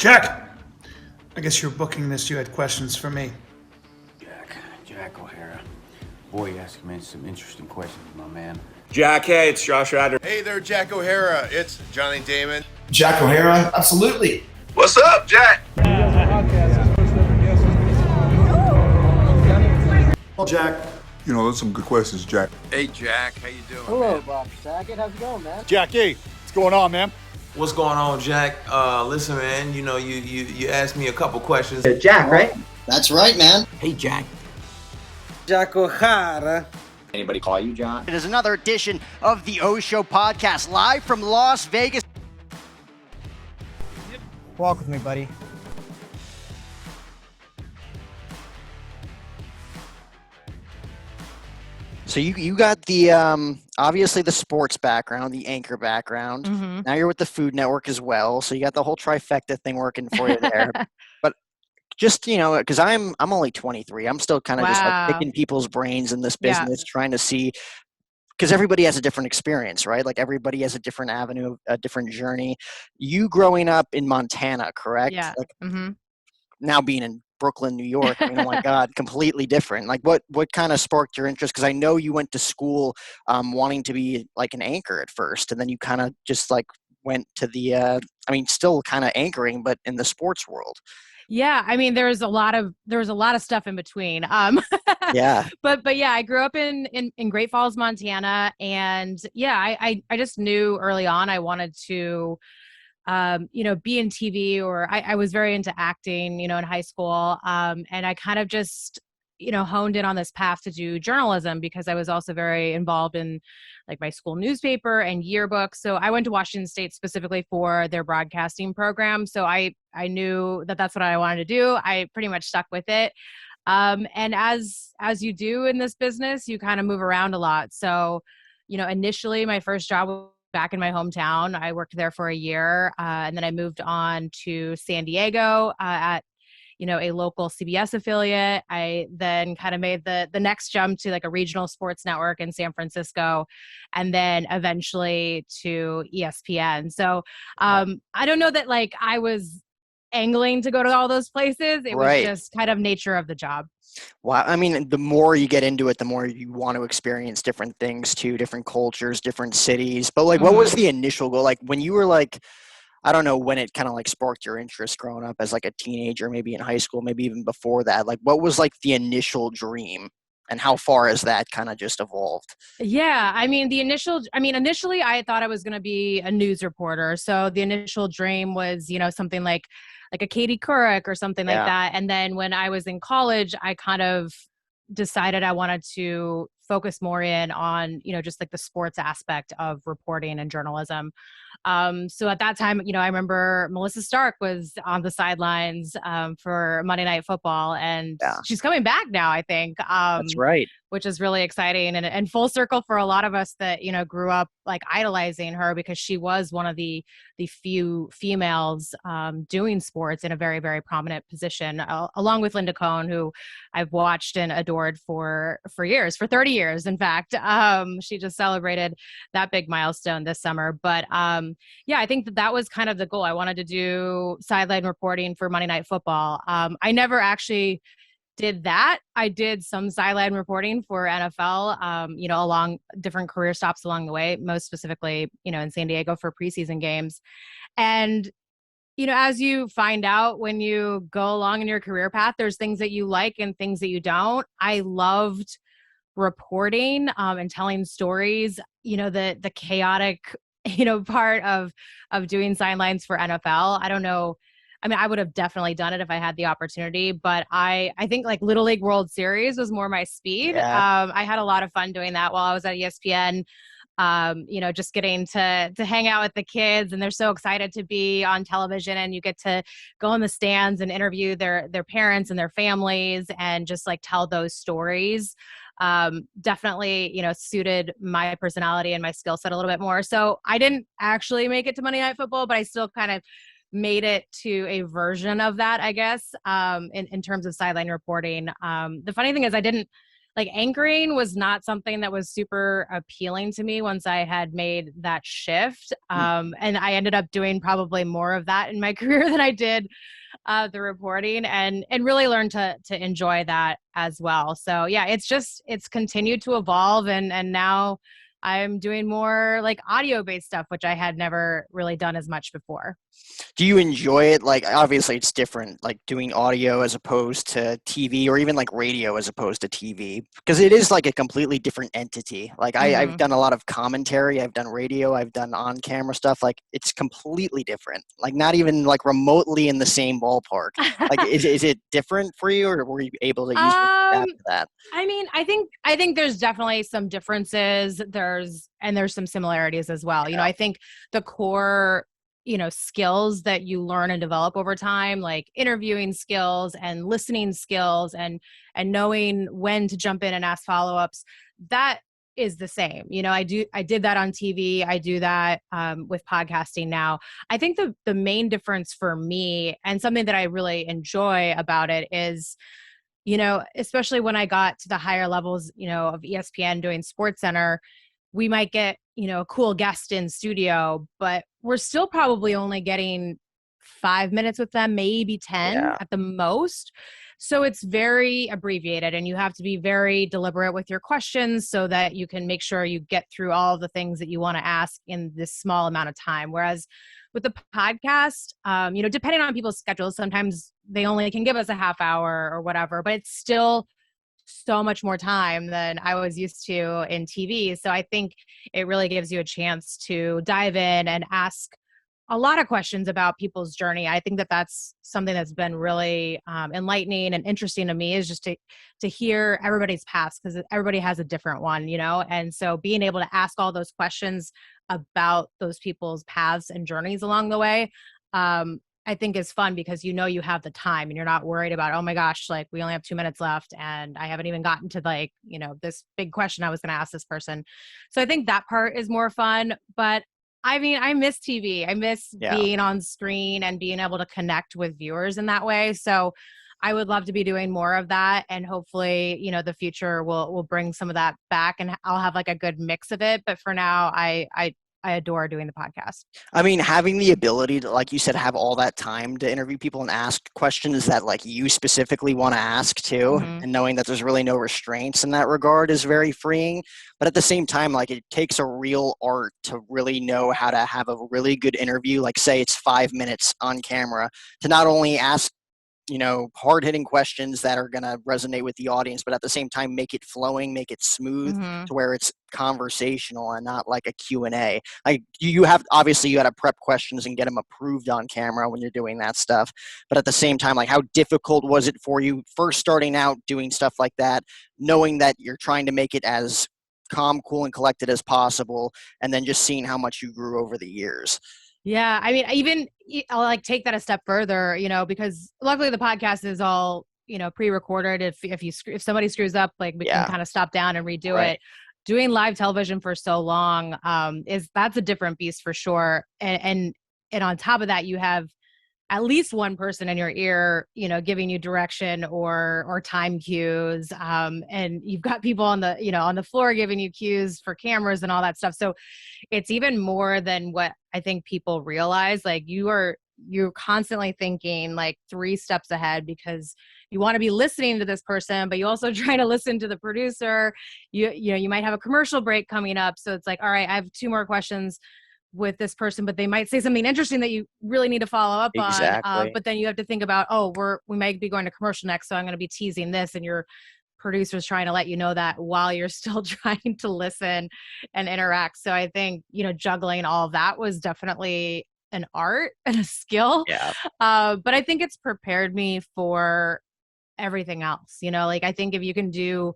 Jack! I guess you're booking this. You had questions for me. Jack O'Hara. Boy, you asked me some interesting questions, my man. Jack, hey, it's Josh Radder. Hey there, Jack O'Hara. It's Johnny Damon. Jack O'Hara, absolutely. What's up, Jack? Well, Jack, those are some good questions, Jack. Hey, Jack. How you doing, Hello, man? Bob Saget. How's it going, man? Jackie, what's going on, man? What's going on, Jack? Listen, man, you asked me a couple questions. Jack, right? That's right, man. Hey, Jack. Jack O'Hara. Anybody call you John? It is another edition of the O Show podcast, live from Las Vegas. Walk with me, buddy. So you got the obviously the sports background, the anchor background. Mm-hmm. Now you're with the Food Network as well, so you got the whole trifecta thing working for you there. But just because I'm only 23, I'm still kind of just like picking people's brains in this business, trying to see, because everybody has a different experience, right? Like everybody has a different avenue, a different journey. You growing up in Montana, correct? Yeah. Like, now being in Brooklyn, New York, I mean, oh my God, completely different. Like what kind of sparked your interest? Because I know you went to school wanting to be like an anchor at first, and then you kind of just like went to the, still kind of anchoring, but in the sports world. Yeah, I mean, there was a lot of stuff in between. Yeah. But yeah, I grew up in Great Falls, Montana, and yeah, I just knew early on I wanted to be in TV, or I was very into acting, in high school. And I kind of just, honed in on this path to do journalism because I was also very involved in like my school newspaper and yearbook. So I went to Washington State specifically for their broadcasting program. So I knew that that's what I wanted to do. I pretty much stuck with it. And as you do in this business, you kind of move around a lot. So, initially my first job was back in my hometown. I worked there for a year, and then I moved on to San Diego at a local CBS affiliate. I then kind of made the next jump to like a regional sports network in San Francisco, and then eventually to ESPN. So I don't know that like I was angling to go to all those places. It was just kind of nature of the job. Wow. I mean, the more you get into it, the more you want to experience different things too, different cultures, different cities. But like, what was the initial goal? Like when you were like, I don't know when it kind of like sparked your interest growing up as like a teenager, maybe in high school, maybe even before that. Like what was like the initial dream, and how far has that kind of just evolved? Yeah. Initially I thought I was going to be a news reporter. So the initial dream was, something like a Katie Couric or something like that. And then when I was in college, I kind of decided I wanted to focus more in on, just like the sports aspect of reporting and journalism. So at that time, I remember Melissa Stark was on the sidelines for Monday Night Football, and she's coming back now, I think. That's right. Which is really exciting and full circle for a lot of us that, grew up like idolizing her because she was one of the few females doing sports in a very, very prominent position, along with Linda Cohn, who I've watched and adored for years, for 30 years. In fact, she just celebrated that big milestone this summer. But I think that was kind of the goal. I wanted to do sideline reporting for Monday Night Football. I never actually did that. I did some sideline reporting for NFL, along different career stops along the way, most specifically, in San Diego for preseason games. And, as you find out when you go along in your career path, there's things that you like and things that you don't. I loved reporting and telling stories, the chaotic, part of doing sidelines for NFL. I don't know. I mean, I would have definitely done it if I had the opportunity, but I think like Little League World Series was more my speed. Yeah. I had a lot of fun doing that while I was at ESPN, just getting to hang out with the kids, and they're so excited to be on television, and you get to go in the stands and interview their parents and their families and just like tell those stories. Definitely, suited my personality and my skill set a little bit more. So I didn't actually make it to Monday Night Football, but I still kind of made it to a version of that, I guess, in terms of sideline reporting. The funny thing is I didn't like anchoring was not something that was super appealing to me once I had made that shift. And I ended up doing probably more of that in my career than I did the reporting, and really learned to enjoy that as well. So yeah, it's continued to evolve, and now I'm doing more like audio based stuff, which I had never really done as much before. Do you enjoy it? Like, obviously it's different, like doing audio as opposed to TV, or even like radio as opposed to TV, because it is like a completely different entity. Like I've done a lot of commentary, I've done radio, I've done on camera stuff. Like it's completely different, like not even like remotely in the same ballpark. Like is it different for you, or were you able to use adapt to that? I mean, I think there's definitely some differences. There's some similarities as well. You know, I think the core, you know, skills that you learn and develop over time, like interviewing skills and listening skills and knowing when to jump in and ask follow-ups, that is the same. You know, I did that on TV. I do that with podcasting now. I think the main difference for me, and something that I really enjoy about it, is, you know, especially when I got to the higher levels, you know, of ESPN doing Sports Center, we might get, you know, a cool guest in studio, but we're still probably only getting 5 minutes with them, maybe 10 at the most. So it's very abbreviated, and you have to be very deliberate with your questions so that you can make sure you get through all of the things that you want to ask in this small amount of time. Whereas with the podcast, you know, depending on people's schedules, sometimes they only can give us a half hour or whatever, but it's still so much more time than I was used to in TV. So I think it really gives you a chance to dive in and ask a lot of questions about people's journey. I think that that's something that's been really enlightening and interesting to me, is just to hear everybody's past, because everybody has a different one, you know? And so being able to ask all those questions about those people's paths and journeys along the way, I think is fun, because you know you have the time and you're not worried about, oh my gosh, like we only have 2 minutes left and I haven't even gotten to, like, you know, this big question I was going to ask this person. So I think that part is more fun. But I mean, I miss TV. I miss being on screen and being able to connect with viewers in that way. So I would love to be doing more of that. And hopefully, you know, the future will bring some of that back, and I'll have like a good mix of it. But for now, I adore doing the podcast. I mean, having the ability to, like you said, have all that time to interview people and ask questions that like you specifically want to ask too, and knowing that there's really no restraints in that regard is very freeing. But at the same time, like it takes a real art to really know how to have a really good interview. Like say it's 5 minutes on camera, to not only ask, you know, hard-hitting questions that are going to resonate with the audience, but at the same time make it flowing, make it smooth to where it's conversational and not like a Q&A. Like you have, obviously you got to prep questions and get them approved on camera when you're doing that stuff. But at the same time, like how difficult was it for you first starting out doing stuff like that, knowing that you're trying to make it as calm, cool, and collected as possible, and then just seeing how much you grew over the years? Yeah. I mean, I'll like take that a step further, you know, because luckily the podcast is all, you know, pre-recorded. If somebody screws up, like we can kind of stop down and redo it. Doing live television for so long, that's a different beast for sure. And on top of that, you have at least one person in your ear, you know, giving you direction or time cues. And you've got people on the floor giving you cues for cameras and all that stuff. So it's even more than what I think people realize. Like you're constantly thinking like 3 steps ahead, because you want to be listening to this person, but you also try to listen to the producer. You know, you might have a commercial break coming up. So it's like, all right, I have 2 more questions with this person, but they might say something interesting that you really need to follow up on. But then you have to think about, we might be going to commercial next, so I'm going to be teasing this, and your producer's trying to let you know that while you're still trying to listen and interact. So I think, you know, juggling all of that was definitely an art and a skill. But I think it's prepared me for everything else. You know, like I think if you can do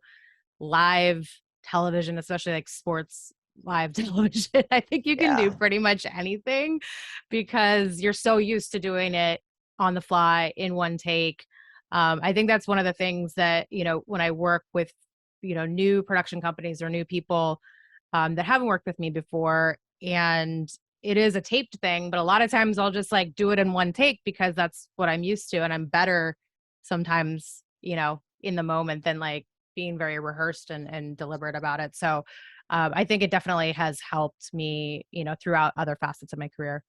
live television, especially like sports live television, I think you can do pretty much anything, because you're so used to doing it on the fly in one take. I think that's one of the things that, you know, when I work with, you know, new production companies or new people that haven't worked with me before, and it is a taped thing, but a lot of times I'll just like do it in one take because that's what I'm used to. And I'm better sometimes, you know, in the moment than like being very rehearsed and deliberate about it. So I think it definitely has helped me, throughout other facets of my career.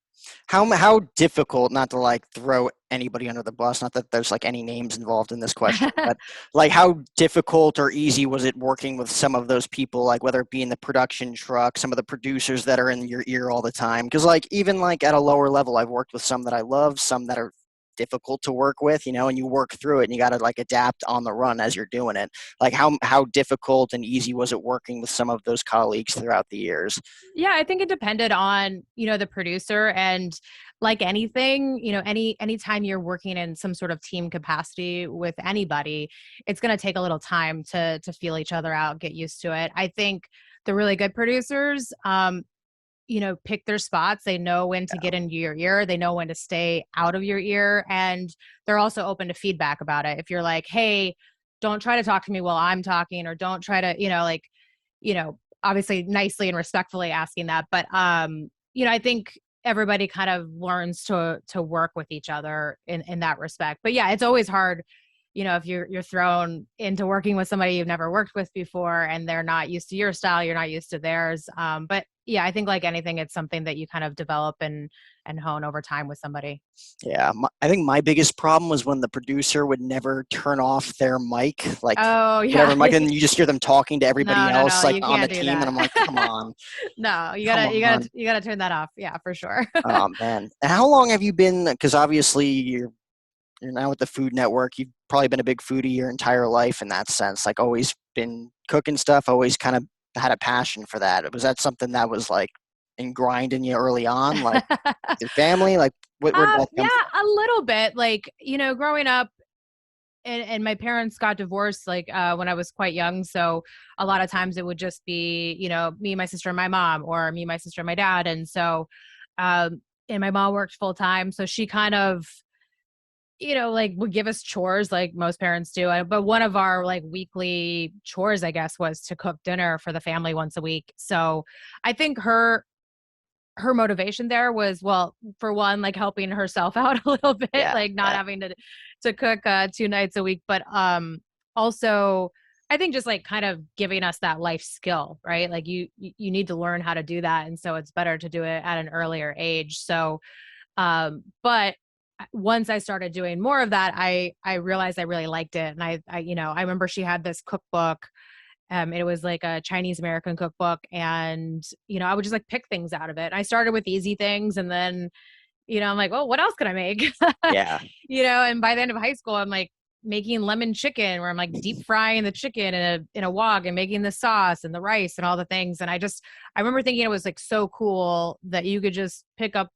How difficult, not to like throw anybody under the bus, not that there's like any names involved in this question, but like how difficult or easy was it working with some of those people, like whether it be in the production truck, some of the producers that are in your ear all the time? Because like even like at a lower level, I've worked with some that I love, some that are difficult to work with, and you work through it and you got to like adapt on the run as you're doing it. Like how difficult and easy was it working with some of those colleagues throughout the years? Yeah, I think it depended on, the producer, and like anything, anytime you're working in some sort of team capacity with anybody, it's going to take a little time to feel each other out, get used to it. I think the really good producers, pick their spots. They know when to get into your ear. They know when to stay out of your ear. And they're also open to feedback about it. If you're like, hey, don't try to talk to me while I'm talking, or don't try to, obviously nicely and respectfully asking that. But, I think everybody kind of learns to work with each other in that respect. But yeah, it's always hard, if you're thrown into working with somebody you've never worked with before and they're not used to your style, you're not used to theirs. But yeah, I think like anything, it's something that you kind of develop and hone over time with somebody. Yeah, I think my biggest problem was when the producer would never turn off their mic, like Oh yeah, whatever mic, and you just hear them talking to everybody No, else, you like on the can't do team, and that. I'm like, come on. No, you Come gotta turn that off. Yeah, for sure. Oh man, and how long have you been? Because obviously you're now with the Food Network. You've probably been a big foodie your entire life in that sense. Like always been cooking stuff. Always kind of had a passion for that. Was that something that was like ingrained in you early on, like your family? Like where did that Yeah, come from? a little bit. Like, growing up, and my parents got divorced like when I was quite young. So a lot of times it would just be, me, my sister, and my mom, or me, my sister, and my dad. And so, and my mom worked full time. So she kind of, like would give us chores like most parents do. But one of our like weekly chores, I guess, was to cook dinner for the family once a week. So I think her motivation there was, well, for one, like helping herself out a little bit, Yeah, like not yeah, having to cook 2 nights a week, but also I think just like kind of giving us that life skill, right? Like you need to learn how to do that, and so it's better to do it at an earlier age. So but once I started doing more of that, I realized I really liked it. And I remember she had this cookbook. It was like a Chinese American cookbook, and I would just like pick things out of it. I started with easy things, and then I'm like, well, what else can I make? yeah. And by the end of high school, I'm like making lemon chicken, where I'm like deep frying the chicken in a wok and making the sauce and the rice and all the things. And I remember thinking it was like so cool that you could just pick up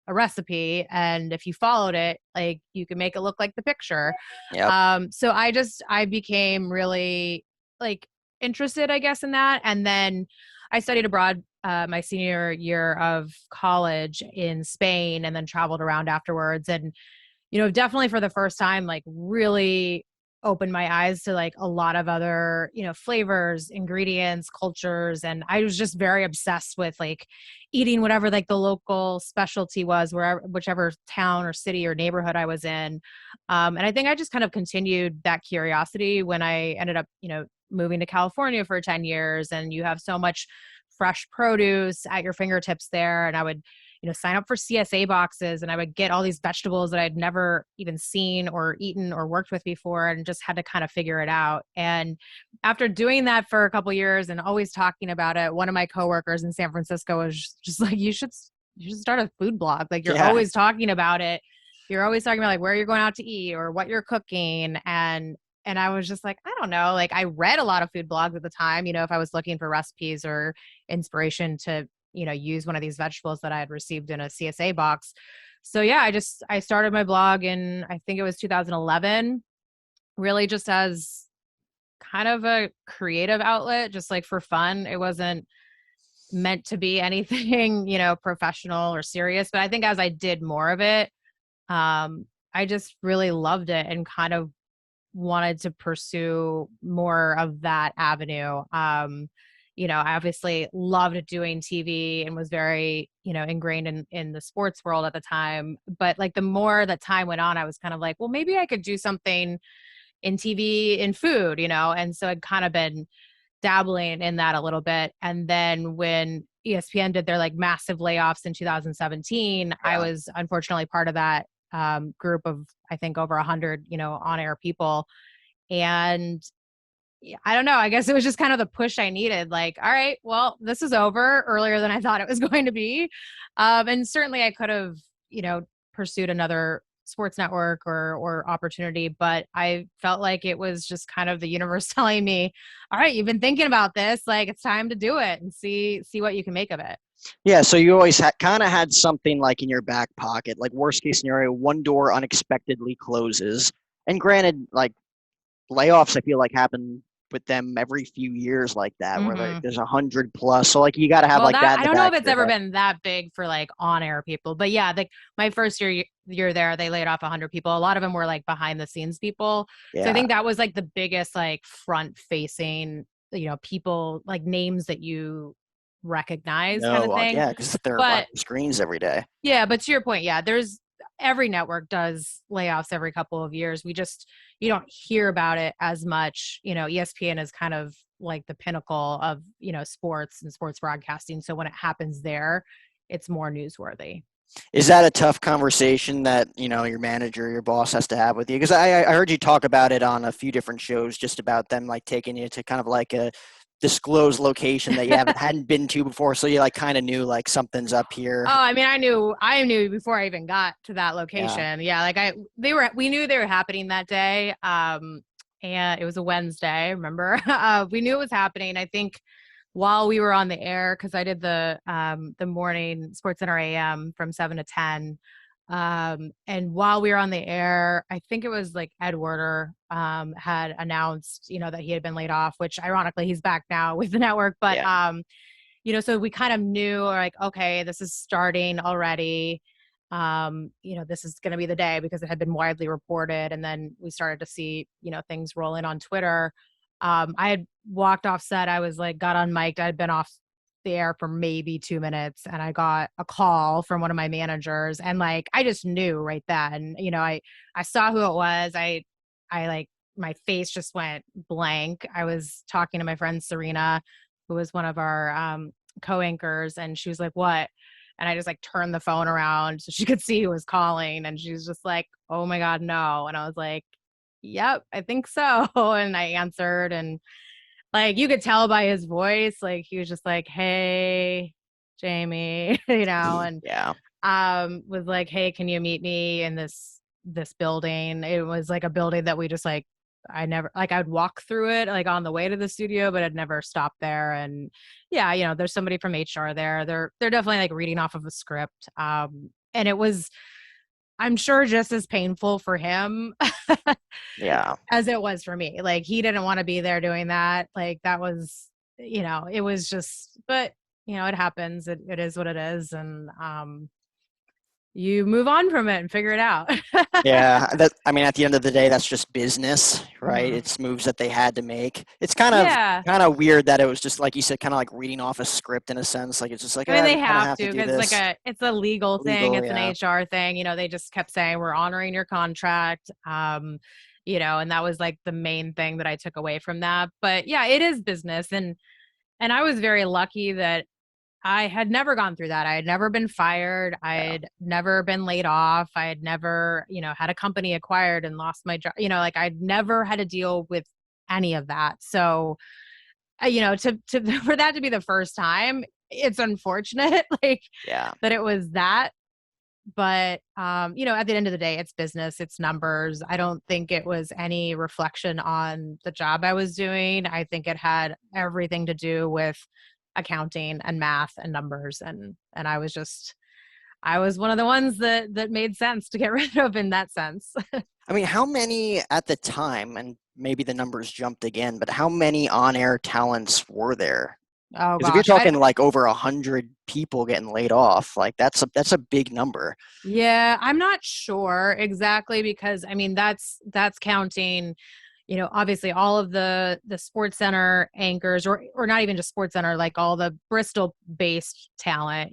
a recipe, and if you followed it, like you could make it look like the picture. Yep. So I became really like interested, I guess, in that. And then I studied abroad my senior year of college in Spain, and then traveled around afterwards. And definitely for the first time, like really opened my eyes to like a lot of other, flavors, ingredients, cultures. And I was just very obsessed with like eating whatever like the local specialty was, whichever town or city or neighborhood I was in. And I think I just kind of continued that curiosity when I ended up, moving to California for 10 years, and you have so much fresh produce at your fingertips there. And I would, sign up for CSA boxes, and I would get all these vegetables that I'd never even seen or eaten or worked with before, and just had to kind of figure it out. And after doing that for a couple of years and always talking about it, one of my coworkers in San Francisco was just like, you should start a food blog. Like you're always talking about it. You're always talking about like where you're going out to eat or what you're cooking. And I was just like, I don't know. Like I read a lot of food blogs at the time, if I was looking for recipes or inspiration to, use one of these vegetables that I had received in a CSA box. So yeah, I started my blog in, I think it was 2011, really just as kind of a creative outlet, just like for fun. It wasn't meant to be anything, professional or serious, but I think as I did more of it, I just really loved it and kind of wanted to pursue more of that avenue. I obviously loved doing TV and was very, ingrained in the sports world at the time. But like the more that time went on, I was kind of like, well, maybe I could do something, in TV, in food, and so I'd kind of been dabbling in that a little bit. And then when ESPN did their like massive layoffs in 2017, I was unfortunately part of that group of, I think, over 100, on-air people. And I don't know, I guess it was just kind of the push I needed. Like, all right, well, this is over earlier than I thought it was going to be. And certainly I could have, pursued another sports network or opportunity, but I felt like it was just kind of the universe telling me, all right, you've been thinking about this, like it's time to do it and see what you can make of it. Yeah, so you always kind of had something like in your back pocket, like worst case scenario, one door unexpectedly closes. And granted, like layoffs, I feel like happen with them every few years like that, where there's 100 plus. So like you got to have that. I don't know if it's ever been that big for like on-air people, but yeah, like my first year there, they laid off 100 people. A lot of them were like behind the scenes people. Yeah. So I think that was like the biggest like front facing, people, like names that you recognize kind of thing. Yeah, because they're on screens every day. Yeah, but to your point, yeah, every network does layoffs every couple of years. You don't hear about it as much. ESPN is kind of like the pinnacle of, sports and sports broadcasting. So when it happens there, it's more newsworthy. Is that a tough conversation that, your manager, your boss has to have with you? Because I heard you talk about it on a few different shows, just about them like taking you to kind of like a disclosed location that you hadn't been to before, so you like kind of knew like something's up here. Oh, I mean, I knew before I even got to that location. Yeah, like we knew they were happening that day. And it was a Wednesday, remember? We knew it was happening. I think while we were on the air, because I did the morning SportsCenter AM from 7 to 10. And while we were on the air, I think it was like Ed Werder had announced, that he had been laid off, which ironically he's back now with the network. But, so we kind of knew like, okay, this is starting already. This is going to be the day because it had been widely reported. And then we started to see, things rolling on Twitter. I had walked off set. I was like, got unmiked. I'd been off the air for maybe 2 minutes and I got a call from one of my managers and like I just knew right then, I saw who it was. I like my face just went blank. I was talking to my friend Serena, who was one of our co-anchors, and she was like, what? And I just like turned the phone around so she could see who was calling, and she was just like, oh my God, no. And I was like, yep, I think so. And I answered, and like, you could tell by his voice, like, he was just like, hey, Jaymee, and was like, hey, can you meet me in this building? It was like a building that we just like, I'd walk through it like on the way to the studio, but I'd never stop there. And yeah, there's somebody from HR there. They're definitely like reading off of a script. And it was, I'm sure, just as painful for him as it was for me. Like, he didn't want to be there doing that. Like, that was, it was just, but it happens. It is what it is. And you move on from it and figure it out. Yeah. At the end of the day, that's just business, right? Mm-hmm. It's moves that they had to make. It's kind of weird that it was just, like you said, kind of like reading off a script in a sense. Like, it's just like, they have to, because it's a legal thing. It's an HR thing. They just kept saying, we're honoring your contract. And that was like the main thing that I took away from that. But yeah, it is business. And I was very lucky that I had never gone through that. I had never been fired. I had never been laid off. I had never, had a company acquired and lost my job. Like, I'd never had to deal with any of that. So, for that to be the first time, it's unfortunate, that it was that. But, at the end of the day, it's business, it's numbers. I don't think it was any reflection on the job I was doing. I think it had everything to do with accounting and math and numbers. And I was one of the ones that made sense to get rid of in that sense. I mean, how many at the time, and maybe the numbers jumped again, but how many on-air talents were there? Oh, gosh. If you're talking like over 100 people getting laid off, like that's a big number. Yeah, I'm not sure exactly, because that's counting, obviously all of the SportsCenter anchors, or not even just SportsCenter, like all the Bristol based talent,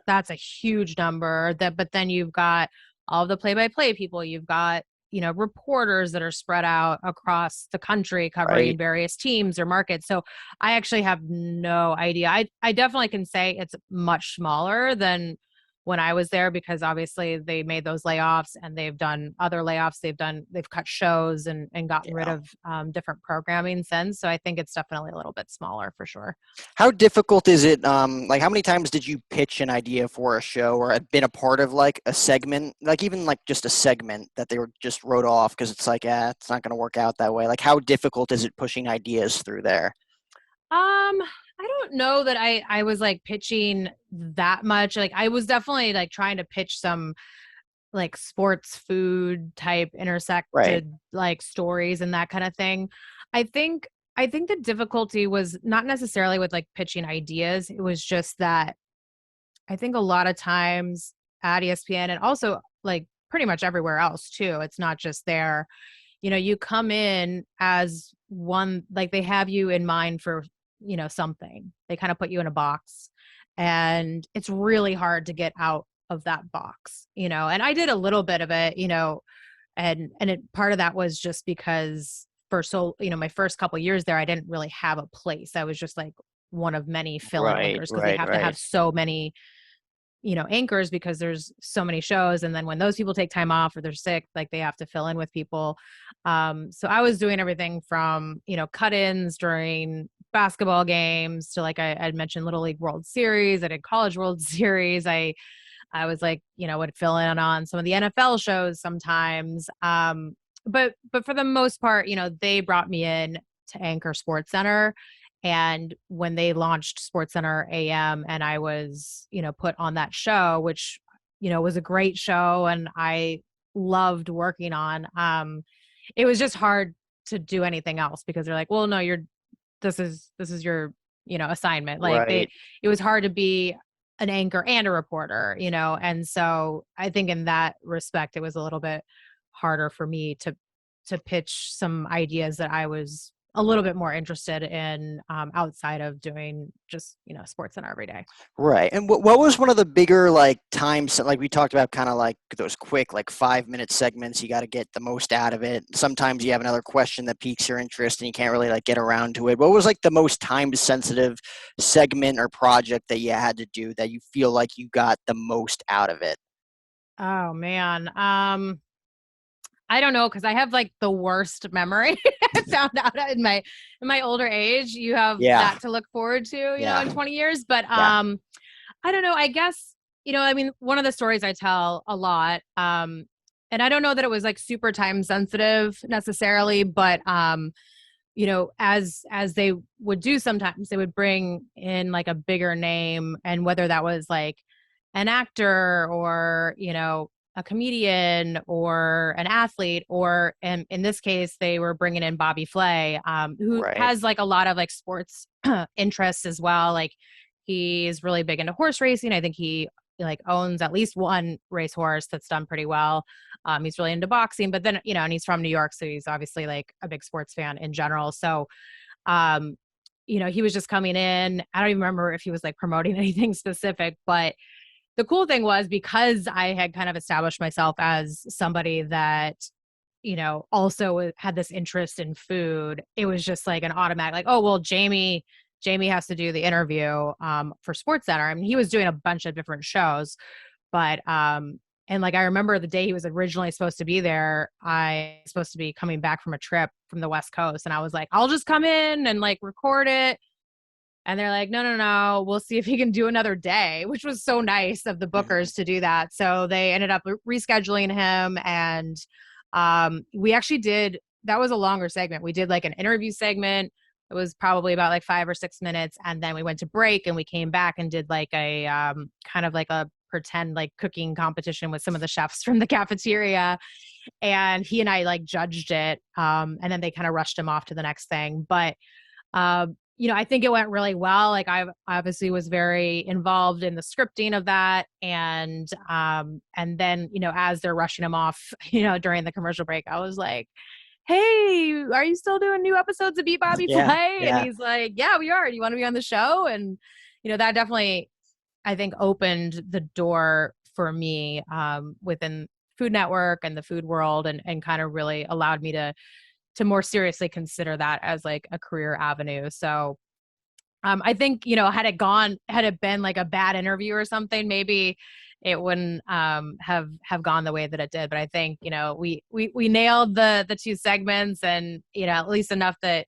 that's a huge number. But then you've got all of the play-by-play people, you've got, reporters that are spread out across the country covering Right. various teams or markets. So I actually have no idea. I definitely can say it's much smaller than when I was there, because obviously they made those layoffs and they've done other layoffs. They've cut shows and gotten rid Yeah. of different programming since. So I think it's definitely a little bit smaller for sure. How difficult is it? Like, how many times did you pitch an idea for a show or had been a part of like a segment, like even like just a segment that they were just wrote off because it's like, it's not going to work out that way? Like, how difficult is it pushing ideas through there? I don't know that I was like pitching that much. Like I was definitely like trying to pitch some like sports food type intersected Right. like stories and that kind of thing. I think the difficulty was not necessarily with like pitching ideas. It was just that I think a lot of times at ESPN and also like pretty much everywhere else too, it's not just there. You come in as one, like they have you in mind for, something. They kind of put you in a box and it's really hard to get out of that box, and I did a little bit of it, part of that was just because my first couple years there, I didn't really have a place. I was just like one of many fill-in Right. anchors because they Right. have to have Right. so many anchors because there's so many shows. And then when those people take time off or they're sick, like they have to fill in with people. So I was doing everything from, cut-ins during basketball games to like I'd mentioned Little League World Series. I did College World Series. I was like, would fill in on some of the NFL shows sometimes. But for the most part, they brought me in to anchor Sports Center. And when they launched SportsCenter AM and I was, put on that show, which, was a great show and I loved working on, it was just hard to do anything else because they're like, well, no, this is your, assignment. Like Right. it was hard to be an anchor and a reporter, and so I think in that respect, it was a little bit harder for me to pitch some ideas that I was a little bit more interested in outside of doing just, Sports Center every day. Right. And what was one of the bigger like times, like we talked about, kind of like those quick, like 5-minute segments, you got to get the most out of it. Sometimes you have another question that piques your interest and you can't really like get around to it. What was like the most time sensitive segment or project that you had to do that you feel like you got the most out of it? Oh man. I don't know, because I have like the worst memory. I found out in my older age. You have that to look forward to, you know, in 20 years. But I don't know. I guess, I mean, one of the stories I tell a lot, and I don't know that it was like super time sensitive necessarily, but as they would do sometimes, they would bring in like a bigger name, and whether that was like an actor or, a comedian or an athlete, or in this case, they were bringing in Bobby Flay, who has like a lot of like sports interests as well. Like he's really big into horse racing. I think he like owns at least one racehorse that's done pretty well. He's really into boxing, but then, and he's from New York. So he's obviously like a big sports fan in general. So, he was just coming in. I don't even remember if he was like promoting anything specific, but the cool thing was, because I had kind of established myself as somebody that, also had this interest in food, it was just like an automatic, like, oh, well, Jaymee has to do the interview for SportsCenter. I mean, he was doing a bunch of different shows, but, and like, I remember the day he was originally supposed to be there, I was supposed to be coming back from a trip from the West Coast. And I was like, I'll just come in and like record it. And they're like, no, we'll see if he can do another day, which was so nice of the bookers to do that. So they ended up rescheduling him. And we actually that was a longer segment. We did like an interview segment. It was probably about like 5 or 6 minutes. And then we went to break and we came back and did like a kind of like a pretend like cooking competition with some of the chefs from the cafeteria. And he and I like judged it. And then they kind of rushed him off to the next thing. But I think it went really well. Like I obviously was very involved in the scripting of that. And then, as they're rushing him off, during the commercial break, I was like, hey, are you still doing new episodes of Beat Bobby Flay? Yeah. And he's like, yeah, we are. Do you want to be on the show? And, that definitely, I think, opened the door for me within Food Network and the food world, and kind of really allowed me to more seriously consider that as like a career avenue. So I think, had it been like a bad interview or something, maybe it wouldn't have gone the way that it did. But I think, we nailed the two segments, and, at least enough that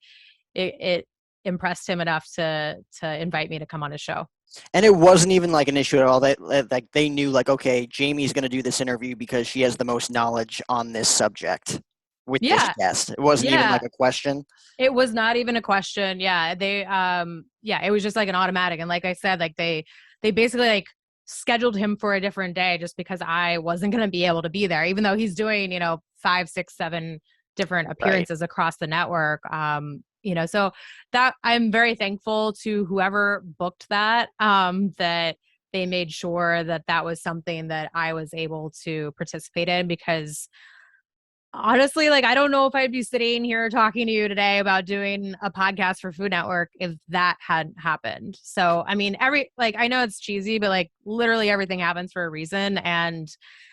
it impressed him enough to invite me to come on his show. And it wasn't even like an issue at all. Like they knew, like, okay, Jamie's going to do this interview because she has the most knowledge on this subject with this guest. It wasn't even like a question. It was not even a question. Yeah, they it was just like an automatic. And like I said, like they basically like scheduled him for a different day just because I wasn't going to be able to be there, even though he's doing 5, 6, 7 different appearances across the network. So that I'm very thankful to whoever booked that, that they made sure that was something that I was able to participate in, because honestly, like, I don't know if I'd be sitting here talking to you today about doing a podcast for Food Network if that hadn't happened. So, I mean, I know it's cheesy, but like literally everything happens for a reason. And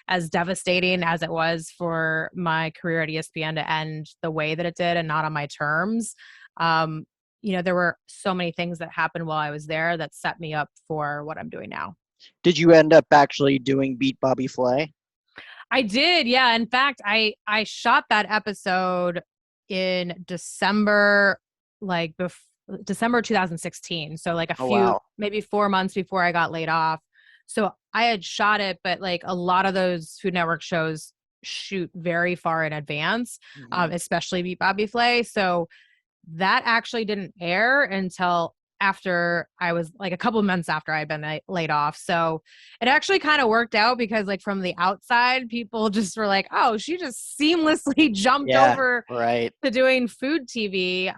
as devastating as it was for my career at ESPN to end the way that it did and not on my terms, there were so many things that happened while I was there that set me up for what I'm doing now. Did you end up actually doing Beat Bobby Flay? I did. Yeah. In fact, I shot that episode in December, December 2016. So like maybe 4 months before I got laid off. So I had shot it, but like a lot of those Food Network shows shoot very far in advance, especially Beat Bobby Flay. So that actually didn't air until after I was like a couple of months after I'd been laid off. So it actually kind of worked out because like from the outside, people just were like, oh, she just seamlessly jumped over to doing food TV.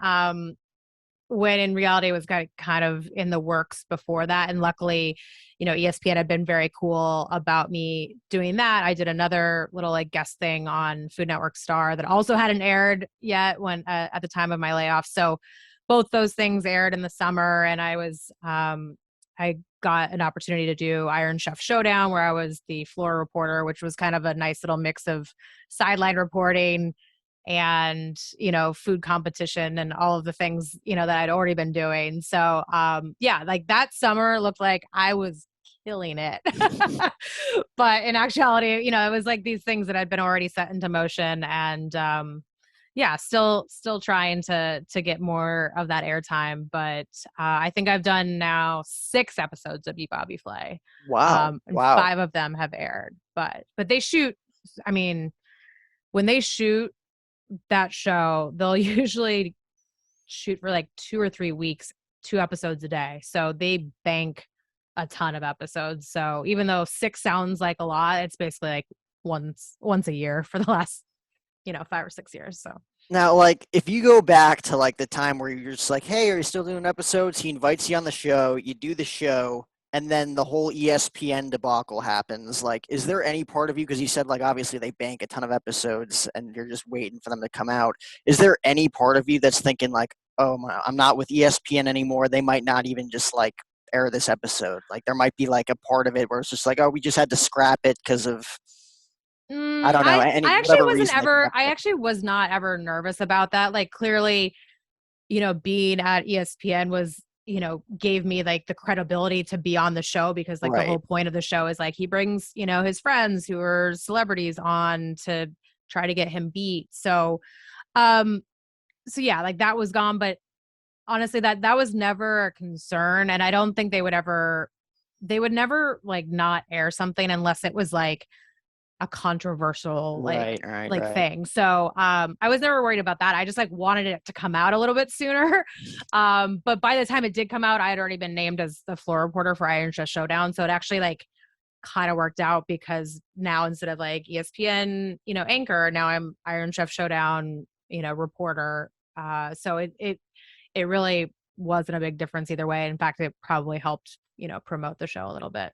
When in reality it was kind of in the works before that. And luckily, ESPN had been very cool about me doing that. I did another little like guest thing on Food Network Star that also hadn't aired yet when at the time of my layoff. So both those things aired in the summer, and I got an opportunity to do Iron Chef Showdown, where I was the floor reporter, which was kind of a nice little mix of sideline reporting and, food competition and all of the things, that I'd already been doing. So, like that summer looked like I was killing it. But in actuality, it was like these things that had been already set into motion, and, still trying to get more of that airtime. But I think I've done now 6 episodes of Beat Bobby Flay. Wow. And 5 of them have aired. But they shoot, I mean, when they shoot that show, they'll usually shoot for like 2 or 3 weeks, 2 episodes a day. So they bank a ton of episodes. So even though 6 sounds like a lot, it's basically like once a year for the last 5 or 6 years. So now, like, if you go back to like the time where you're just like, hey, are you still doing episodes? He invites you on the show, you do the show, and then the whole ESPN debacle happens. Like, is there any part of you, because you said like obviously they bank a ton of episodes and you're just waiting for them to come out, is there any part of you that's thinking like, oh, I'm not with ESPN anymore, they might not even just like air this episode? Like there might be like a part of it where it's just like, oh, we just had to scrap it because of I don't know. I actually was not ever nervous about that. Like clearly, being at ESPN was, gave me like the credibility to be on the show, because like the whole point of the show is like he brings, his friends who are celebrities on to try to get him beat. So, like that was gone. But honestly, that was never a concern. And I don't think they would never like not air something unless it was like a controversial thing. So I was never worried about that. I just like wanted it to come out a little bit sooner. But by the time it did come out, I had already been named as the floor reporter for Iron Chef Showdown. So it actually like kind of worked out, because now instead of like ESPN, anchor, now I'm Iron Chef Showdown, reporter. So it really wasn't a big difference either way. In fact, it probably helped, promote the show a little bit.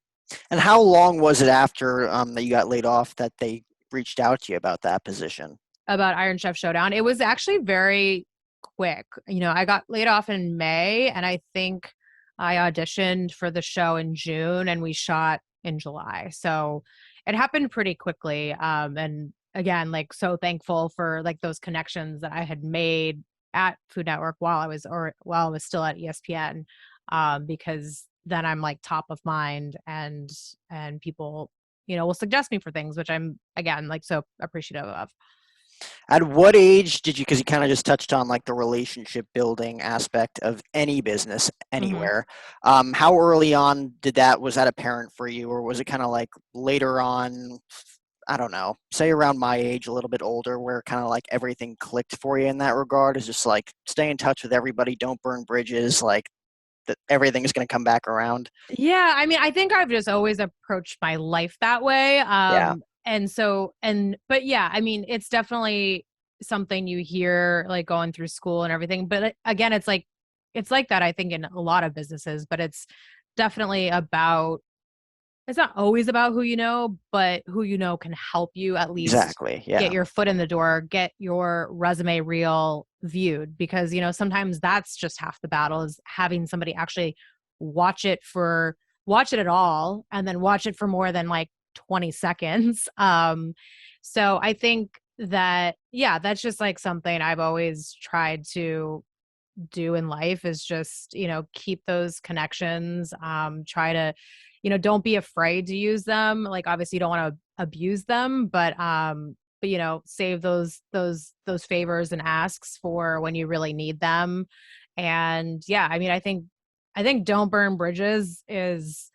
And how long was it after that you got laid off that they reached out to you about that position? About Iron Chef Showdown? It was actually very quick. I got laid off in May, and I think I auditioned for the show in June, and we shot in July. So it happened pretty quickly. And again, like, so thankful for like those connections that I had made at Food Network while I was still at ESPN, because then I'm like top of mind, and people, will suggest me for things, which I'm, again, like, so appreciative of. At what age did you, because you kind of just touched on like the relationship building aspect of any business anywhere. How early on was that apparent for you, or was it kind of like later on, I don't know, say around my age, a little bit older, where kind of like everything clicked for you in that regard? Is just like stay in touch with everybody, don't burn bridges, like that everything is going to come back around. Yeah, I mean, I think I've just always approached my life that way. Yeah. But yeah, I mean, it's definitely something you hear like going through school and everything. But again, it's like that, I think, in a lot of businesses, but it's definitely it's not always about who you know, but who you know can help you at least Exactly. Yeah. get your foot in the door, get your resume reel viewed, because, sometimes that's just half the battle, is having somebody actually watch it at all, and then watch it for more than like 20 seconds. So I think that, yeah, that's just like something I've always tried to do in life, is just, keep those connections, try to, don't be afraid to use them. Like, obviously you don't want to abuse them, but save those favors and asks for when you really need them. And yeah, I mean, I think don't burn bridges is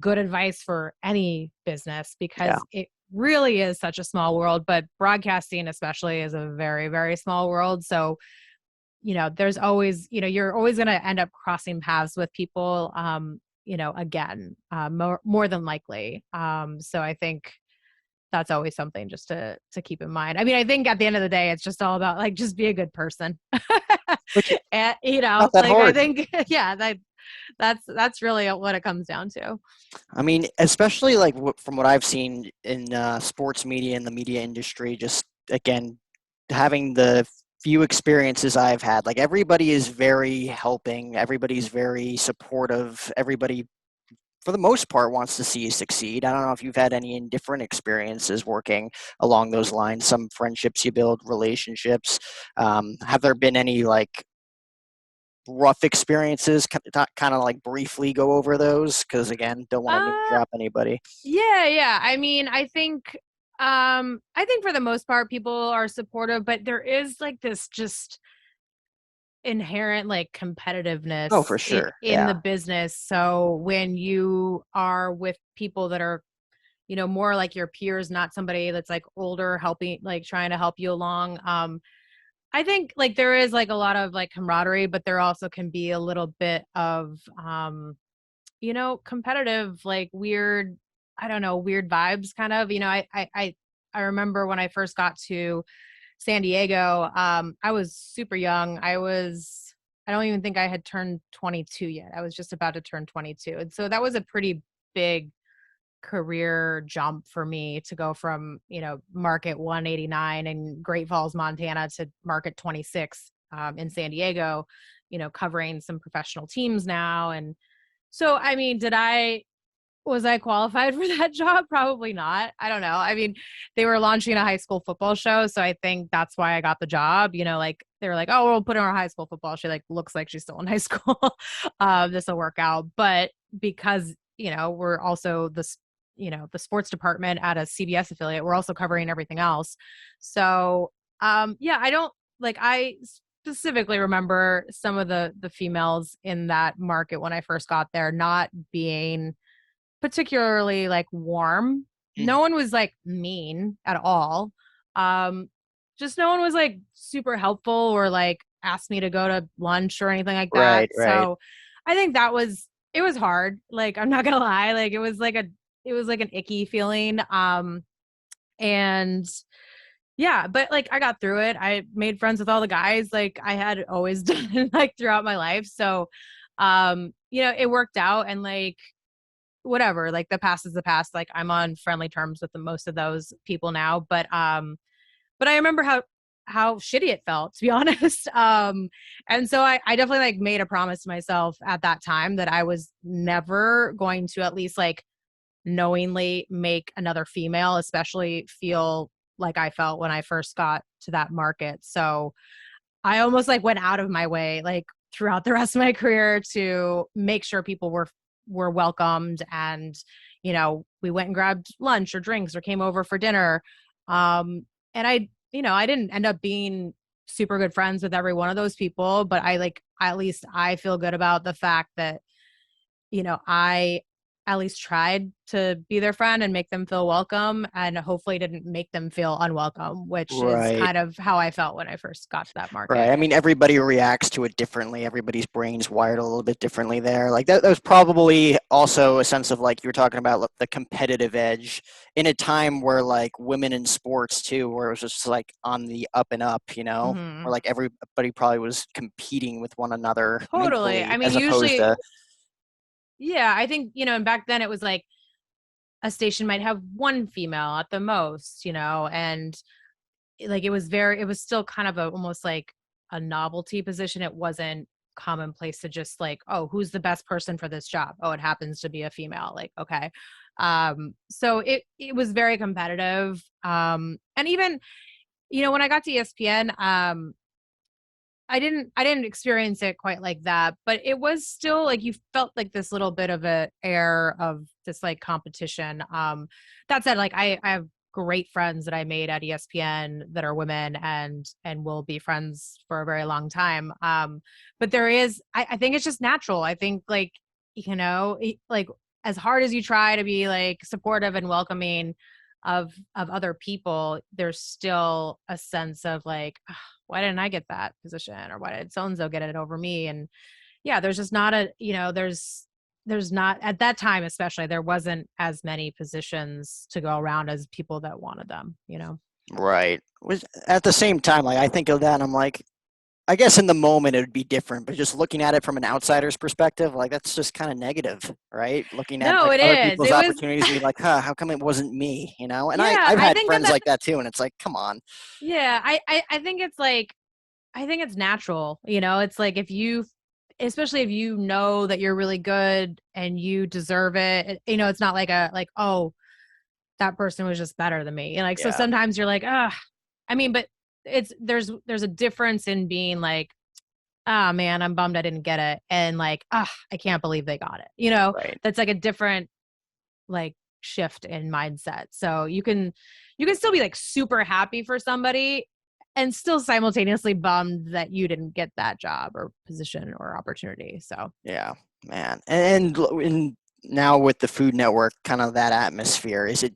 good advice for any business, because it really is such a small world, but broadcasting especially is a very, very small world. So, there's always, you're always going to end up crossing paths with people, again, more than likely. So I think that's always something just to keep in mind. I mean, I think at the end of the day, it's just all about like, just be a good person. And, not that like, hard. I think, yeah, that's really what it comes down to. I mean, especially like from what I've seen in sports media and the media industry, just again, having the few experiences I've had, like everybody is very helping, everybody's very supportive, everybody for the most part wants to see you succeed. I don't know if you've had any indifferent experiences working along those lines, some friendships you build, relationships. Have there been any like rough experiences? Kind of like briefly go over those, because again, don't want to name drop anybody. Yeah. I mean, I think for the most part people are supportive, but there is like this just inherent like competitiveness Oh, for sure. in the business. So when you are with people that are, more like your peers, not somebody that's like older, helping, like trying to help you along. I think like there is like a lot of like camaraderie, but there also can be a little bit of, competitive, like weird, I don't know, weird vibes kind of, I remember when I first got to San Diego, I was super young. I don't even think I had turned 22 yet. I was just about to turn 22. And so that was a pretty big career jump for me to go from, market 189 in Great Falls, Montana to market 26 in San Diego, covering some professional teams now. And so, I mean, was I qualified for that job? Probably not. I don't know. I mean, they were launching a high school football show, so I think that's why I got the job. Like they were like, "Oh, we'll put her on a high school football." She like looks like she's still in high school. This will work out. But because we're also the sports department at a CBS affiliate, we're also covering everything else. So yeah, I specifically remember some of the females in that market when I first got there not being particularly like warm. No one was like mean at all. Just no one was like super helpful or like asked me to go to lunch or anything like that. Right. So I think it was hard. Like, I'm not gonna lie. Like it was like an icky feeling. And yeah, but like I got through it. I made friends with all the guys like I had always done like throughout my life. So it worked out, and like whatever, like the past is the past. Like I'm on friendly terms with most of those people now, but I remember how shitty it felt, to be honest. And so I definitely like made a promise to myself at that time that I was never going to at least like knowingly make another female especially feel like I felt when I first got to that market. So I almost like went out of my way like throughout the rest of my career to make sure people were welcomed, and we went and grabbed lunch or drinks or came over for dinner. And I didn't end up being super good friends with every one of those people, but at least I feel good about the fact that I at least tried to be their friend and make them feel welcome, and hopefully didn't make them feel unwelcome, which is Right. kind of how I felt when I first got to that market. Right. I mean, everybody reacts to it differently. Everybody's brain's wired a little bit differently there. Like that was probably also a sense of like you were talking about the competitive edge in a time where like women in sports too, where it was just like on the up and up, Mhm. where like everybody probably was competing with one another Totally. mentally I mean, as opposed usually, to, yeah, I think, and back then it was like a station might have one female at the most, and like it was still kind of almost like a novelty position. It wasn't commonplace to just like, oh, who's the best person for this job? Oh, it happens to be a female. Like, okay. So it was very competitive. And even, when I got to ESPN, I didn't experience it quite like that, but it was still like you felt like this little bit of a air of this like competition. That said, like I have great friends that I made at ESPN that are women and will be friends for a very long time. But there is, I think it's just natural. I think like, like as hard as you try to be like supportive and welcoming of other people, there's still a sense of like, "Ugh, why didn't I get that position, or why did so and so get it over me?" And yeah, there's just not there's not at that time, especially there wasn't as many positions to go around as people that wanted them. right. Was at the same time, like I think of that and I'm like, I guess in the moment it would be different, but just looking at it from an outsider's perspective, like that's just kind of negative, right? Looking at No, like it other is. people's It was, opportunities and be like, huh, how come it wasn't me? And yeah, I've I had think friends like that too, and it's like, come on. yeah, I think it's like, I think it's natural. It's like especially if you know that you're really good and you deserve it, it's not like oh, that person was just better than me. And like, so Yeah. sometimes you're like, ah, I mean, but there's a difference in being like, ah, man, I'm bummed I didn't get it. And like, ah, I can't believe they got it. Right. That's like a different like shift in mindset. So you can still be like super happy for somebody and still simultaneously bummed that you didn't get that job or position or opportunity. So Yeah, man. And now with the Food Network, kind of that atmosphere, is it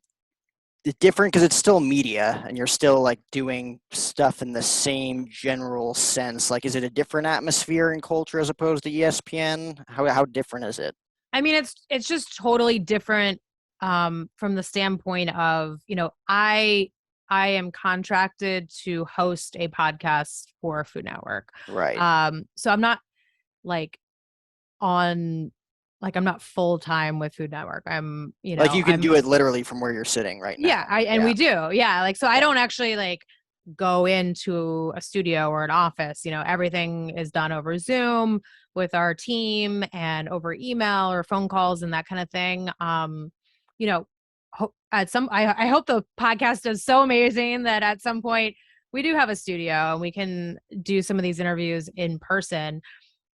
different because it's still media and you're still like doing stuff in the same general sense? Like, is it a different atmosphere and culture as opposed to ESPN? How different is it? I mean, it's just totally different from the standpoint of, I am contracted to host a podcast for Food Network. Right. So I'm not like on I'm not full time with Food Network. Like you can I'm, do it literally from where you're sitting right now. yeah, we do. Yeah. Like, so I don't actually like go into a studio or an office. Everything is done over Zoom with our team and over email or phone calls and that kind of thing. You know, I hope the podcast is so amazing that at some point we do have a studio and we can do some of these interviews in person,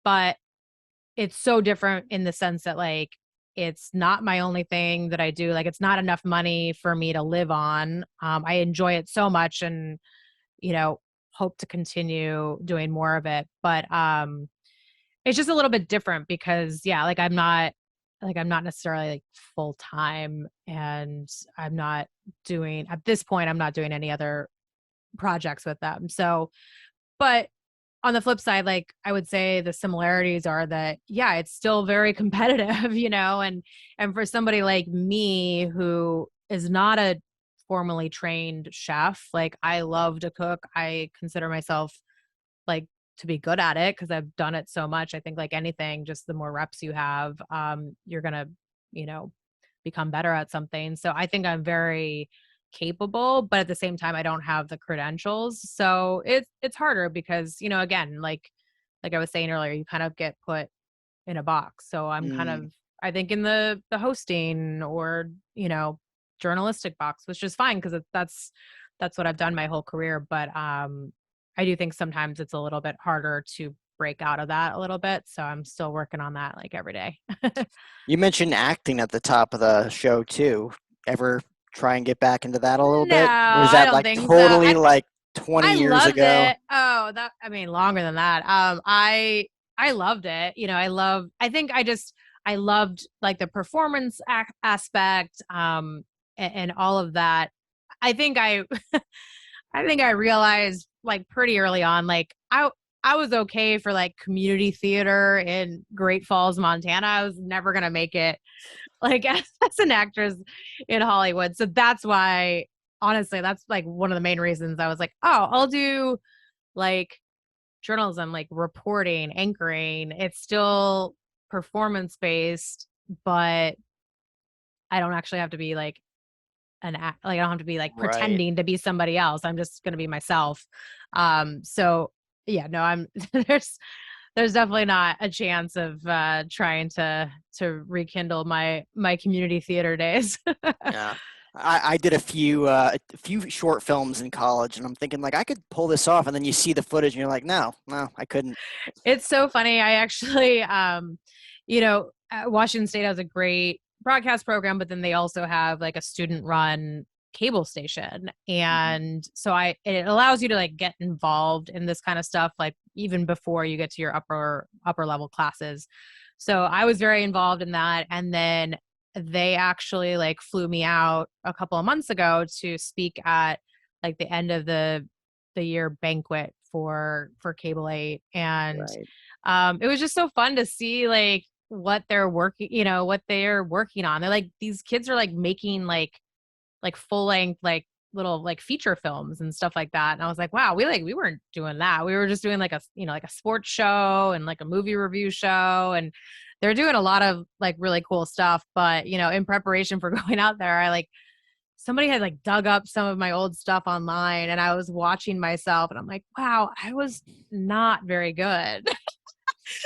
but it's so different in the sense that like, it's not my only thing that I do. Like, it's not enough money for me to live on. I enjoy it so much and, hope to continue doing more of it. But it's just a little bit different because yeah, I'm not necessarily like full time, and at this point, I'm not doing any other projects with them. So, but on the flip side, like I would say the similarities are that, yeah, it's still very competitive, and for somebody like me who is not a formally trained chef, like I love to cook. I consider myself like to be good at it because I've done it so much. I think like anything, just the more reps you have, you're going to, become better at something. So I think I'm very capable, but at the same time, I don't have the credentials. So it's harder because, again, like I was saying earlier, you kind of get put in a box. So I'm kind Mm, of I think in the hosting or, journalistic box, which is fine because that's what I've done my whole career. But I do think sometimes it's a little bit harder to break out of that a little bit. So I'm still working on that like every day. You mentioned acting at the top of the show too. Ever try and get back into that a little No, bit? Or is I that don't like think so. totally like 20 I years loved ago? it. Oh, longer than that. I loved it. I loved like the performance aspect, and all of that. I think I, I think I realized like pretty early on, like I was okay for like community theater in Great Falls, Montana. I was never going to make it like as an actress in Hollywood. So that's why, honestly, that's like one of the main reasons I was like, oh, I'll do like journalism, like reporting, anchoring. It's still performance based, but I don't actually have to be like an act. Like I don't have to be like Right. pretending to be somebody else. I'm just going to be myself. So yeah, no, I'm there's definitely not a chance of trying to rekindle my community theater days. Yeah. I did a few short films in college, and I'm thinking like I could pull this off, and then you see the footage, and you're like, no, I couldn't. It's so funny. I actually, Washington State has a great broadcast program, but then they also have like a student run cable station. And so it allows you to like get involved in this kind of stuff, like even before you get to your upper level classes. So I was very involved in that. And then they actually like flew me out a couple of months ago to speak at like the end of the year banquet for Cable 8. And it was just so fun to see like what they're working on. They're like, these kids are like making like full length, like little like feature films and stuff like that. And I was like, wow, we weren't doing that. We were just doing like like a sports show and like a movie review show. And they're doing a lot of like really cool stuff. But, in preparation for going out there, somebody had like dug up some of my old stuff online, and I was watching myself and I'm like, wow, I was not very good.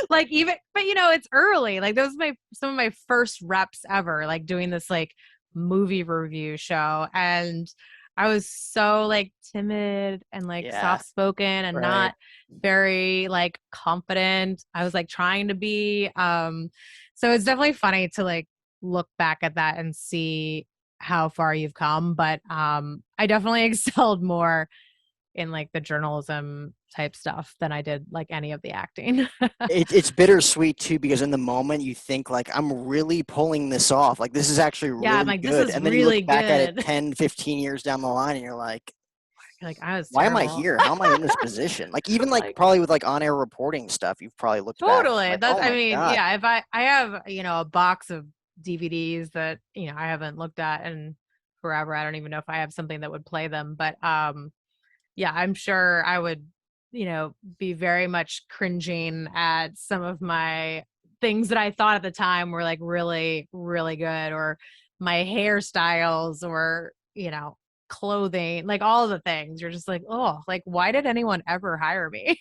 But it's early. Like those were some of my first reps ever, like doing this like movie review show. And I was so like timid and like soft spoken and not very like confident. I was like trying to be. So it's definitely funny to like look back at that and see how far you've come. But I definitely excelled more in like the journalism type stuff than I did like any of the acting. It's bittersweet too, because in the moment you think like, I'm really pulling this off. Like this is actually really I'm like, good. this is And then really you look back at it good. 10, 15 years down the line and you're like, I was why am I terrible. here? How am I in this position? Like even like probably with like on-air reporting stuff, you've probably looked Totally. back. That's, Like, oh my God. yeah, if I have, a box of DVDs that, I haven't looked at in forever. I don't even know if I have something that would play them, but, yeah, I'm sure I would, be very much cringing at some of my things that I thought at the time were like really, really good, or my hairstyles, or, clothing, like all the things. You're just like, oh, like, why did anyone ever hire me?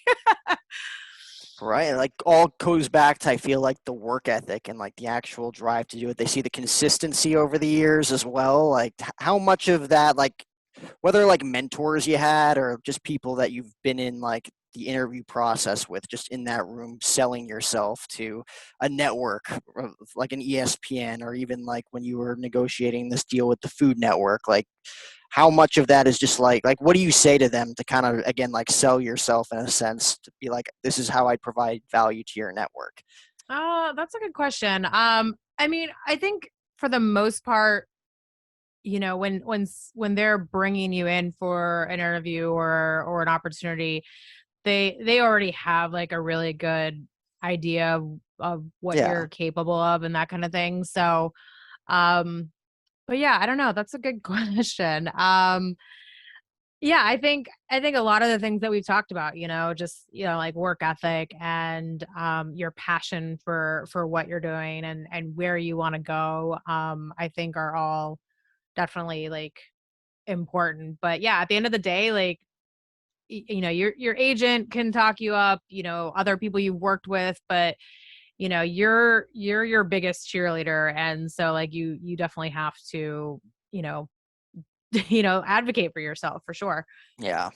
Right. Like all goes back to, I feel like, the work ethic and like the actual drive to do it. They see the consistency over the years as well. Like how much of that, like whether like mentors you had or just people that you've been in like the interview process with, just in that room selling yourself to a network like an ESPN, or even like when you were negotiating this deal with the Food Network, like how much of that is just like what do you say to them to kind of, again, like sell yourself in a sense, to be like, this is how I provide value to your network? That's a good question. I think for the most part, when they're bringing you in for an interview or an opportunity, they already have like a really good idea of what you're capable of and that kind of thing. So, but yeah, I don't know. That's a good question. Yeah, I think a lot of the things that we've talked about, just, like work ethic and your passion for what you're doing and where you want to go, I think are all definitely like important. But yeah, at the end of the day, like, your agent can talk you up, other people you've worked with, but you're your biggest cheerleader. And so like you definitely have to, advocate for yourself for sure. Yeah.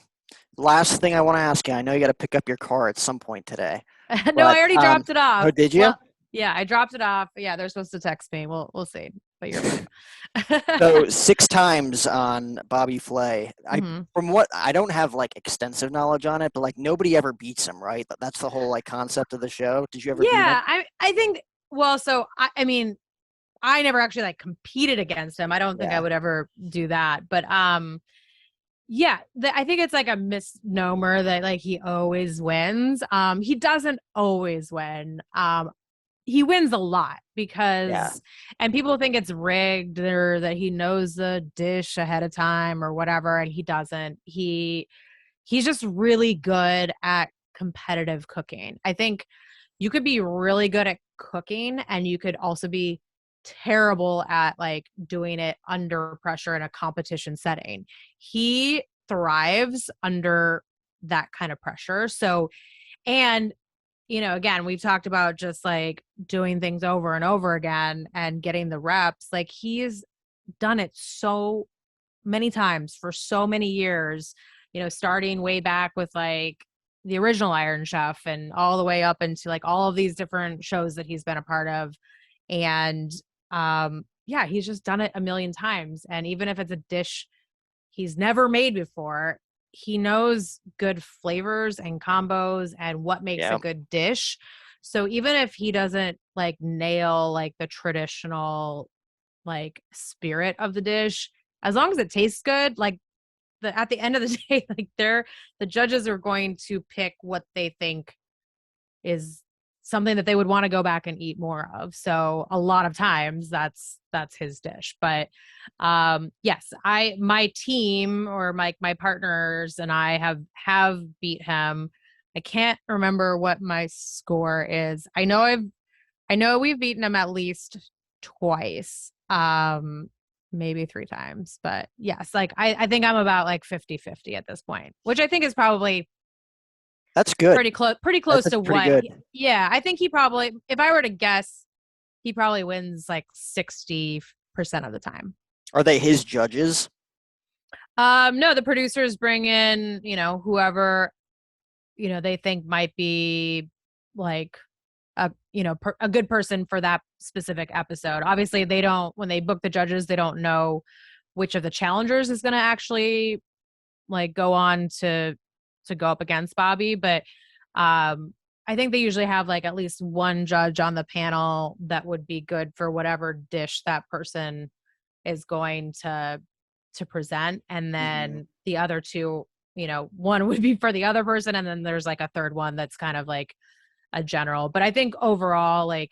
Last thing I want to ask you, I know you got to pick up your car at some point today. No, But, I already dropped it off. Oh, did you? Well, yeah, I dropped it off. Yeah, they're supposed to text me. We'll see. But you're fine. So 6 times on Bobby Flay. Mhm. From what I don't have like extensive knowledge on it, but like nobody ever beats him, right? That's the whole like concept of the show. Did you ever beat him? Yeah, I think. Well, so I mean, I never actually like competed against him. I don't think I Yeah. would ever do that. But yeah, I think it's like a misnomer that like he always wins. He doesn't always win. He wins a lot because, and people think it's rigged or that he knows the dish ahead of time or whatever, and he doesn't. He's just really good at competitive cooking. I think you could be really good at cooking and you could also be terrible at like doing it under pressure in a competition setting. He thrives under that kind of pressure. So, and again, we've talked about just like doing things over and over again and getting the reps. Like he's done it so many times for so many years, starting way back with like the original Iron Chef and all the way up into like all of these different shows that he's been a part of. And yeah, he's just done it a million times. And even if it's a dish he's never made before, he knows good flavors and combos and what makes a good dish. So even if he doesn't like nail like the traditional like spirit of the dish, as long as it tastes good, like at the end of the day, like the judges are going to pick what they think is something that they would want to go back and eat more of. So a lot of times that's his dish. But yes, my team or my partners and I have beat him. I can't remember what my score is. I know we've beaten him at least twice. Maybe 3 times. But yes, like I think I'm about like 50-50 at this point, which I think is probably that's good. Pretty close to what. Good. Yeah, I think he probably, if I were to guess, he probably wins like 60% of the time. Are they his judges? No, the producers bring in, whoever, they think might be like a good person for that specific episode. Obviously, when they book the judges, they don't know which of the challengers is going to actually like go on to go up against Bobby. But I think they usually have like at least one judge on the panel that would be good for whatever dish that person is going to present. And then the other 2, one would be for the other person. And then there's like a third one that's kind of like a general. But I think overall, like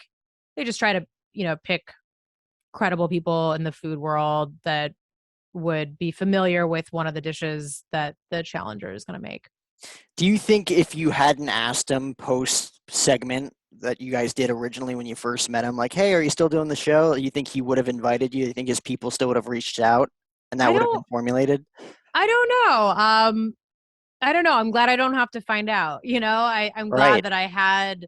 they just try to, pick credible people in the food world that would be familiar with one of the dishes that the challenger is going to make. Do you think if you hadn't asked him post segment that you guys did originally when you first met him, like, hey, are you still doing the show? You think he would have invited you? You think his people still would have reached out and that would have been formulated? I don't know. I don't know. I'm glad I don't have to find out. I'm glad that I had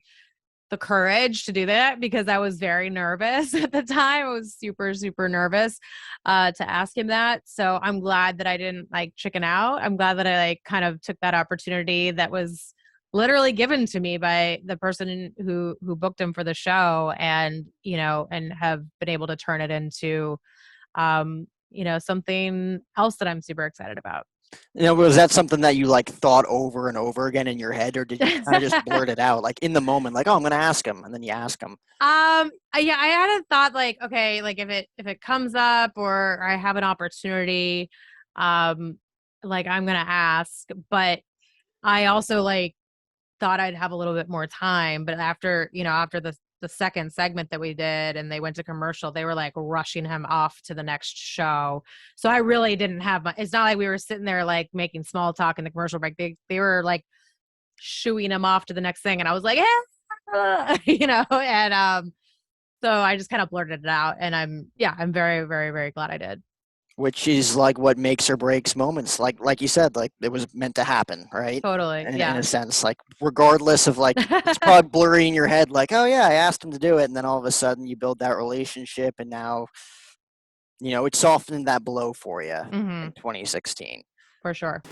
the courage to do that because I was very nervous at the time. I was super, super nervous to ask him that. So I'm glad that I didn't like chicken out. I'm glad that I like kind of took that opportunity that was literally given to me by the person who booked him for the show and, and have been able to turn it into, something else that I'm super excited about. Was that something that you like thought over and over again in your head, or did you kind of just blurt it out like in the moment, like, oh, I'm going to ask him, and then you ask him? I had a thought like, okay, like if it comes up or I have an opportunity, like I'm going to ask, but I also like thought I'd have a little bit more time. But after the second segment that we did and they went to commercial, they were like rushing him off to the next show. So I really didn't have it's not like we were sitting there like making small talk in the commercial break. They were like shooing him off to the next thing. And I was like, and so I just kind of blurted it out and I'm very, very, very glad I did. which is like what makes or breaks moments. Like you said, like it was meant to happen, right? Totally. In Yeah. a sense, like regardless of like, it's probably blurry in your head, like, oh yeah, I asked him to do it. And then all of a sudden you build that relationship and now, it softened that blow for you Mhm. in 2016. For sure.